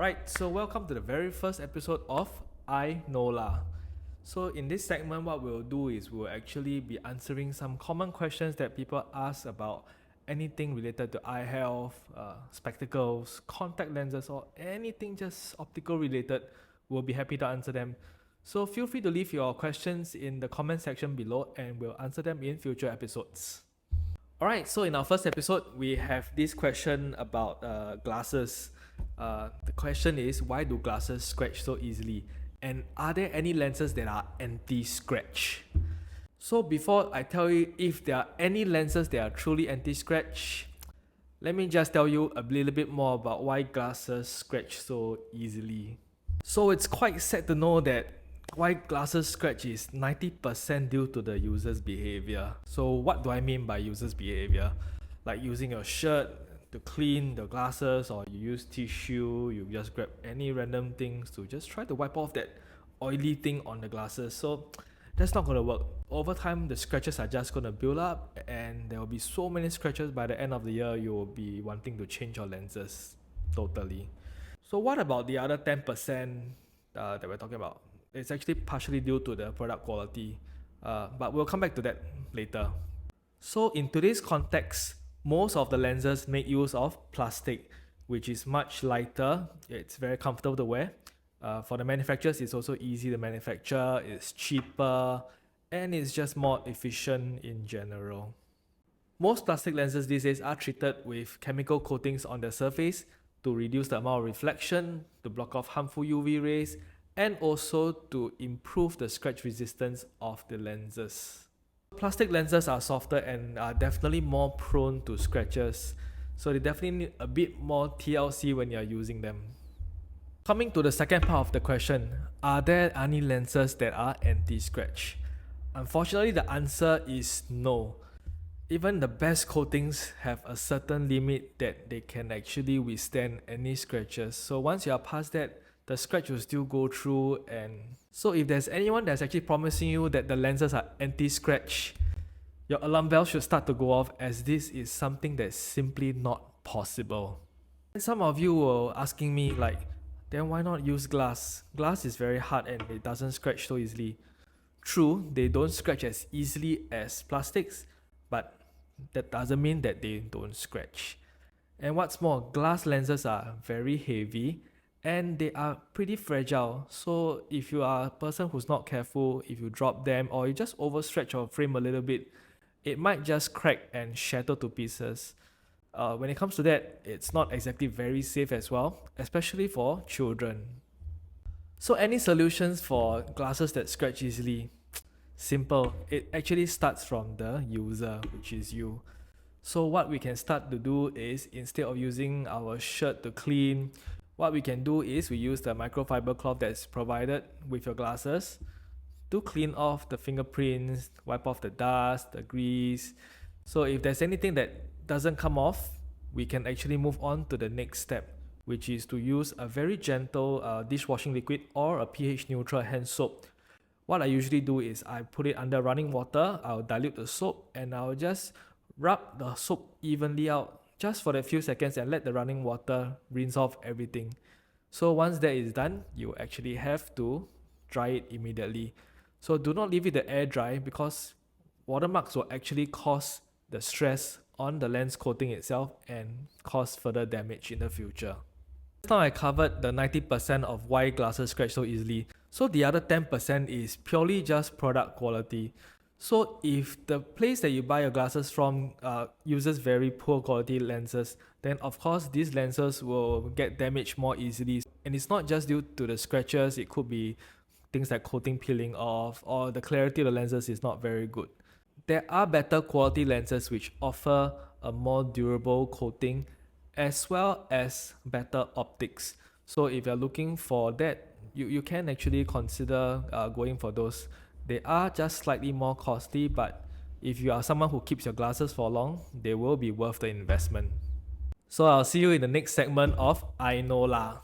Alright, so welcome to the very first episode of I Know La. So in this segment, what we'll do is we'll actually be answering some common questions that people ask about anything related to eye health, spectacles, contact lenses, or anything just optical related. We'll be happy to answer them. So feel free to leave your questions in the comment section below and we'll answer them in future episodes. Alright, so in our first episode, we have this question about glasses. The question is, why do glasses scratch so easily? And are there any lenses that are anti-scratch? So before I tell you if there are any lenses that are truly anti-scratch, let me just tell you a little bit more about why glasses scratch so easily. So it's quite sad to know that why glasses scratch is 90% due to the user's behavior. So what do I mean by user's behavior? Like using your shirt to clean the glasses, or you use tissue, you just grab any random things to just try to wipe off that oily thing on the glasses. So that's not going to work. Over time, the scratches are just going to build up and there will be so many scratches by the end of the year, you will be wanting to change your lenses totally. So what about the other 10% that we're talking about? It's actually partially due to the product quality, but we'll come back to that later. So in today's context, most of the lenses make use of plastic, which is much lighter. It's very comfortable to wear. For the manufacturers, it's also easy to manufacture, it's cheaper, and it's just more efficient in general. Most plastic lenses these days are treated with chemical coatings on the surface to reduce the amount of reflection, to block off harmful UV rays, and also to improve the scratch resistance of the lenses. Plastic lenses are softer and are definitely more prone to scratches, so they definitely need a bit more TLC when you're using them. Coming to the second part of the question, are there any lenses that are anti-scratch? Unfortunately, the answer is no. Even the best coatings have a certain limit that they can actually withstand any scratches. So once you are past that, the scratch will still go through. And so if there's anyone that's actually promising you that the lenses are anti-scratch, your alarm bell should start to go off, as this is something that's simply not possible. And some of you were asking me like, then why not use glass? Glass is very hard and it doesn't scratch so easily. True, they don't scratch as easily as plastics, but that doesn't mean that they don't scratch. And what's more, glass lenses are very heavy and they are pretty fragile. So if you are a person who's not careful, if you drop them or you just overstretch your frame a little bit, it might just crack and shatter to pieces. When it comes to that, it's not exactly very safe as well, especially for children. So any solutions for glasses that scratch easily? Simple. It actually starts from the user, which is you. So what we can start to do is, instead of using our shirt to clean, what we can do is we use the microfiber cloth that's provided with your glasses to clean off the fingerprints, wipe off the dust, the grease. So if there's anything that doesn't come off, we can actually move on to the next step, which is to use a very gentle dishwashing liquid or a pH neutral hand soap. What I usually do is I put it under running water, I'll dilute the soap and I'll just rub the soap evenly out just for a few seconds and let the running water rinse off everything. So once that is done, you actually have to dry it immediately. So do not leave it to air dry, because watermarks will actually cause the stress on the lens coating itself and cause further damage in the future. Now I covered the 90% of why glasses scratch so easily. So the other 10% is purely just product quality. So if the place that you buy your glasses from uses very poor quality lenses, then of course these lenses will get damaged more easily. And it's not just due to the scratches, it could be things like coating peeling off, or the clarity of the lenses is not very good. There are better quality lenses which offer a more durable coating as well as better optics. So if you're looking for that, you can actually consider going for those. They are just slightly more costly, but if you are someone who keeps your glasses for long, they will be worth the investment. So I'll see you in the next segment of I Know La.